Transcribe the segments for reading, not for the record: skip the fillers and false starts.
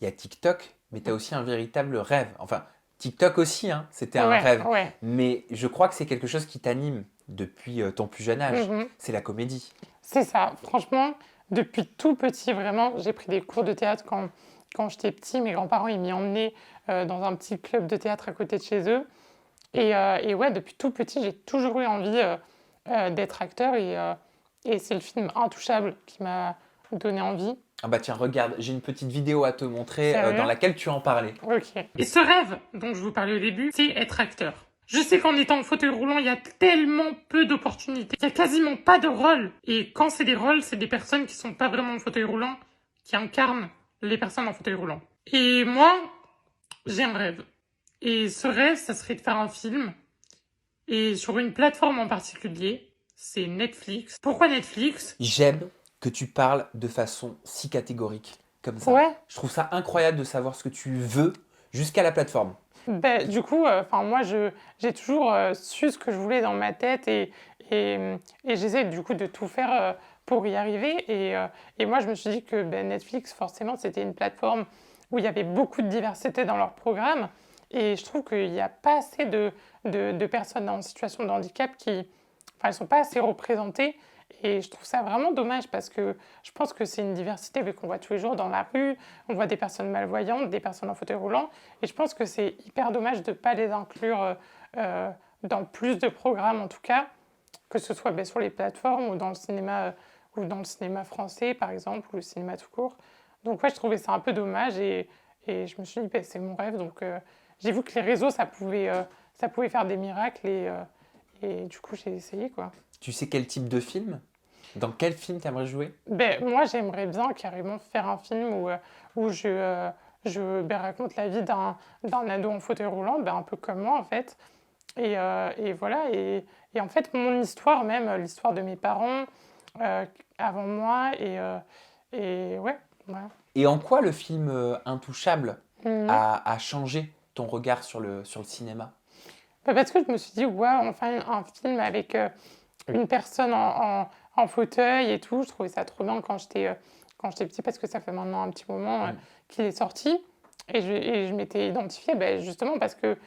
il y a TikTok, mais tu as aussi un véritable rêve. Enfin, TikTok aussi, hein, c'était un Ouais, rêve. ouais. Mais je crois que c'est quelque chose qui t'anime depuis ton plus jeune âge. Mhm. C'est la comédie. C'est ça. Franchement, depuis tout petit, vraiment, j'ai pris des cours de théâtre quand j'étais petit. Mes grands-parents, ils m'y emmenaient dans un petit club de théâtre à côté de chez eux. Et ouais, depuis tout petit, j'ai toujours eu envie d'être acteur. Et c'est le film Intouchable qui m'a donné envie. Ah bah tiens, regarde, j'ai une petite vidéo à te montrer dans Sérieux? laquelle tu en parlais. Ok. Et ce rêve dont je vous parlais au début, c'est être acteur. Je sais qu'en étant en fauteuil roulant, il y a tellement peu d'opportunités. Il y a quasiment pas de rôle. Et quand c'est des rôles, c'est des personnes qui sont pas vraiment en fauteuil roulant, qui incarnent les personnes en fauteuil roulant. Et moi, j'ai un rêve. Et ce rêve, ça serait de faire un film. Et sur une plateforme en particulier, c'est Netflix. Pourquoi Netflix? J'aime que tu parles de façon si catégorique, comme ça. Ouais. Je trouve ça incroyable de savoir ce que tu veux jusqu'à la plateforme. Ben, du coup, moi, j'ai toujours su ce que je voulais dans ma tête et j'essaie du coup de tout faire pour y arriver. Et moi, je me suis dit que ben, Netflix, forcément, c'était une plateforme où il y avait beaucoup de diversité dans leur programme. Et je trouve qu'il n'y a pas assez de personnes en situation de handicap qui, enfin, elles ne sont pas assez représentées. Et je trouve ça vraiment dommage parce que je pense que c'est une diversité vu qu'on voit tous les jours dans la rue, on voit des personnes malvoyantes, des personnes en fauteuil roulant. Et je pense que c'est hyper dommage de ne pas les inclure dans plus de programmes, en tout cas, que ce soit ben, sur les plateformes ou dans le cinéma français, par exemple, ou le cinéma tout court. Donc, ouais, je trouvais ça un peu dommage et je me suis dit, ben, c'est mon rêve. Donc, j'ai vu que les réseaux, ça pouvait faire des miracles et du coup, j'ai essayé, quoi. Tu sais quel type de film? Dans quel film t'aimerais jouer? Ben, moi, j'aimerais bien carrément faire un film où je ben, raconte la vie d'un ado en fauteuil roulant, ben, un peu comme moi en fait. Et voilà, et en fait, mon histoire même, l'histoire de mes parents euh, avant moi, et ouais, voilà. Et en quoi le film Intouchable Mhm. a changé ton regard sur le cinéma? Ben, parce que je me suis dit, ouais, enfin, un film avec une personne en fauteuil et tout, je trouvais ça trop bien quand j'étais petit, parce que ça fait maintenant un petit moment Mm. qu'il est sorti. Et je m'étais identifiée ben, justement parce que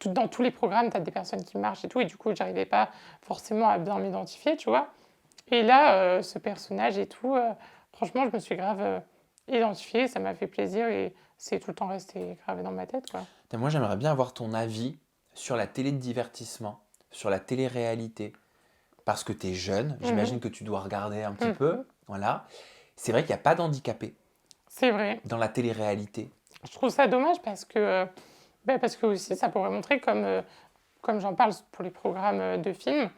dans tous les programmes, tu as des personnes qui marchent et tout, et du coup, j'arrivais pas forcément à bien m'identifier, tu vois. Et là, ce personnage et tout, franchement, je me suis grave identifiée, ça m'a fait plaisir et c'est tout le temps resté gravé dans ma tête, quoi. Et moi, j'aimerais bien avoir ton avis sur la télé de divertissement, sur la télé-réalité. Parce que tu es jeune, Mhm, j'imagine que tu dois regarder un petit mhm. peu. Voilà. C'est vrai qu'il n'y a pas d'handicapés C'est vrai. dans la télé-réalité. Je trouve ça dommage parce que aussi, ça pourrait montrer, comme j'en parle pour les programmes de films,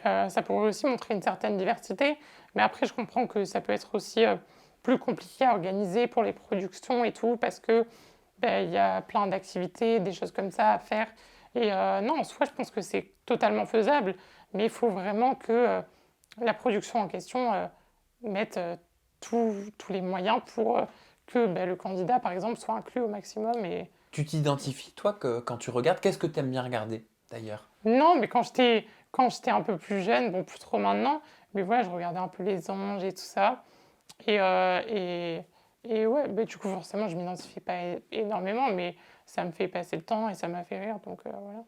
ça pourrait aussi montrer une certaine diversité. Mais après, je comprends que ça peut être aussi plus compliqué à organiser pour les productions et tout, parce que ben, il y a plein d'activités, des choses comme ça à faire. Et non, en soi, je pense que c'est totalement faisable, mais il faut vraiment que la production en question mette tous les moyens pour que ben, le candidat, par exemple, soit inclus au maximum. Et... Tu t'identifies, toi, quand tu regardes, qu'est-ce que tu aimes bien regarder, d'ailleurs? Non, mais quand j'étais un peu plus jeune, bon, plus trop maintenant, mais voilà, je regardais un peu les anges et tout ça. Et, euh, et, et ouais, bah, du coup, forcément, je m'identifie pas énormément, mais ça me fait passer le temps et ça m'a fait rire, donc voilà.